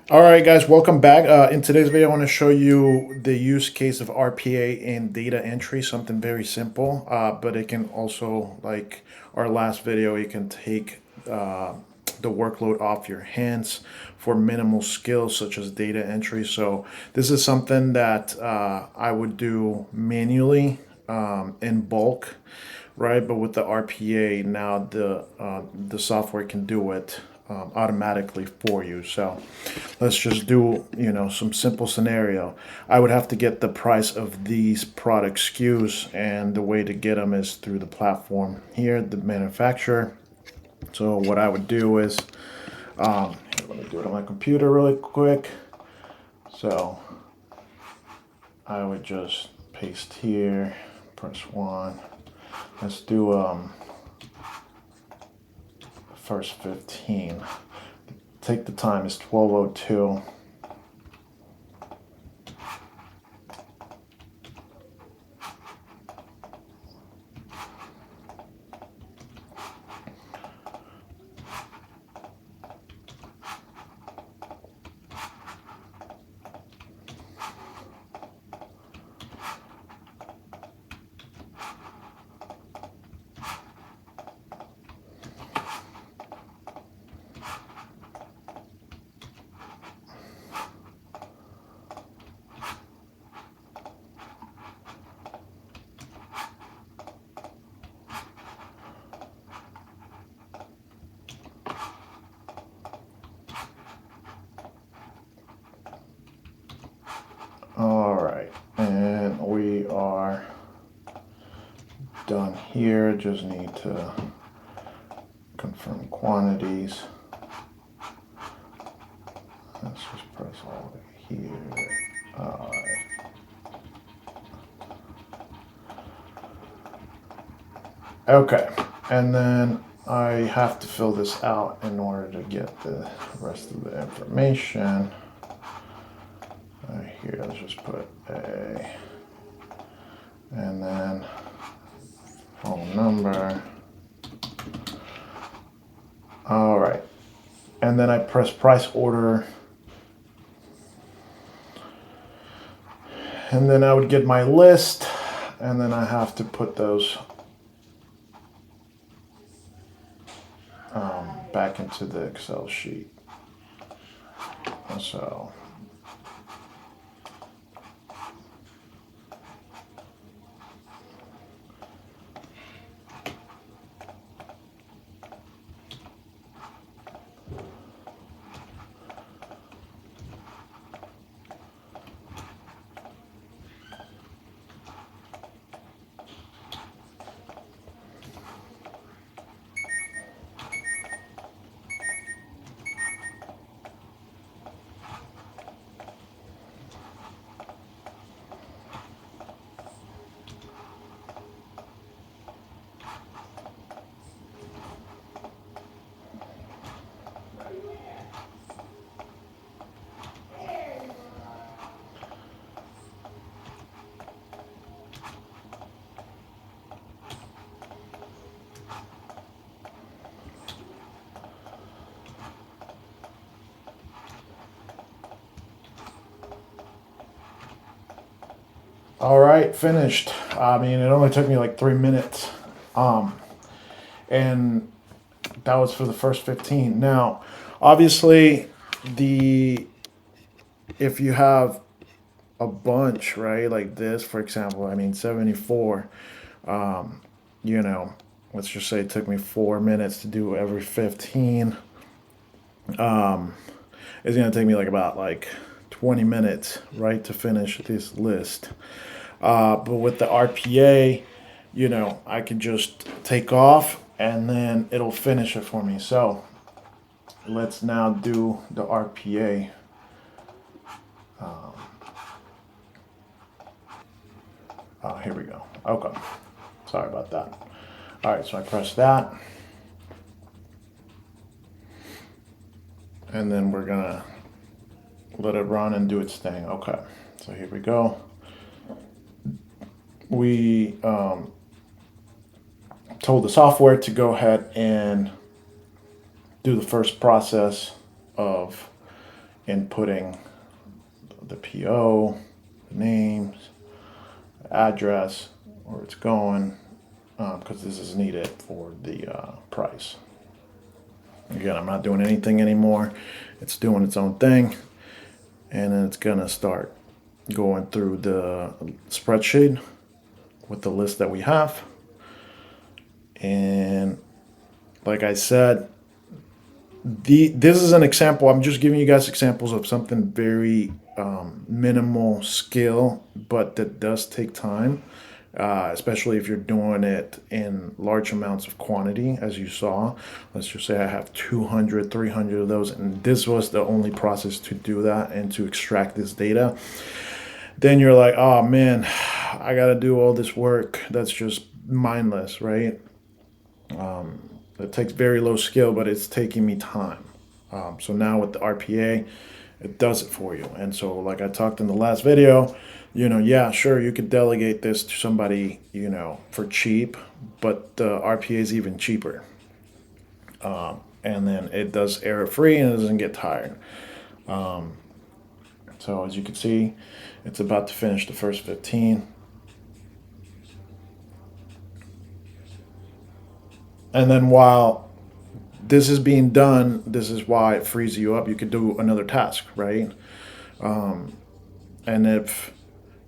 All right, guys, welcome back. In today's video, I want to show you the use case of RPA in data entry, something very simple, but it can also, like our last video, it can take the workload off your hands for minimal skills such as data entry. So this is something that I would do manually in bulk, right? But with the RPA, now the software can do it automatically for you. So let's just do, some simple scenario. I would have to get the price of these product SKUs, and the way to get them is through the platform here, the manufacturer. So what I would do is, let me do it on my computer really quick. So I would just paste here, press 1. Let's do first 15. Take the time, is 12:02. All right, and we are done here. Just need to confirm quantities. Let's just press all the way here. All right. Okay, and then I have to fill this out in order to get the rest of the information. Here, let's just put A, and then phone number. All right, and then I press price order, and then I would get my list, and then I have to put those back into the Excel sheet. So all right, finished. I mean, it only took me like 3 minutes. And that was for the first 15. Now, obviously, the if you have a bunch, right, like this, for example, I mean, 74, you know, let's just say it took me 4 minutes to do every 15. It's going to take me like about like 20 minutes, right, to finish this list. But with the RPA, I can just take off and then it'll finish it for me. So let's now do the RPA. Oh, here we go. Okay. Sorry about that. All right, so I press that. And then we're going to let it run and do its thing. Okay, so here we go. We told the software to go ahead and do the first process of, inputting the PO, the names, the address, where it's going, because this is needed for the price. Again, I'm not doing anything anymore. It's doing its own thing, and then it's gonna start going through the spreadsheet with the list that we have. And like I said, this is an example. I'm just giving you guys examples of something very minimal skill, but that does take time, especially if you're doing it in large amounts of quantity, as you saw. Let's just say I have 200, 300 of those, and this was the only process to do that and to extract this data. Then you're like, oh man, I got to do all this work. That's just mindless, right? It takes very low skill, but it's taking me time. So now with the RPA, it does it for you. And so, like I talked in the last video, yeah, sure, you could delegate this to somebody, for cheap, but the RPA is even cheaper. And then it does error free and it doesn't get tired. So as you can see, it's about to finish the first 15. And then while this is being done, this is why it frees you up. You could do another task, right? And if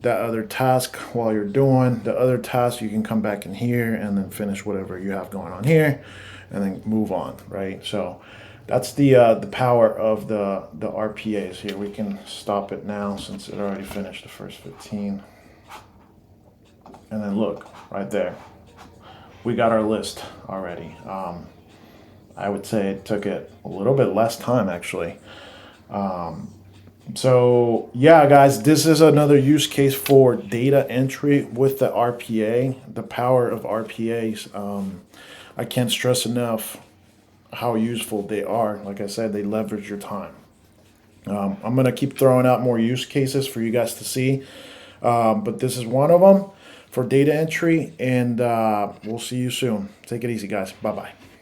that other task, while you're doing the other task, you can come back in here and then finish whatever you have going on here and then move on, right? So that's the power of the RPAs here. We can stop it now since it already finished the first 15. And then look, right there. We got our list already. I would say it took it a little bit less time, actually. So yeah, guys, this is another use case for data entry with the RPA, the power of RPAs. I can't stress enough how useful they are. Like I said, they leverage your time. I'm going to keep throwing out more use cases for you guys to see. But this is one of them for data entry, and we'll see you soon. Take it easy, guys. Bye-bye.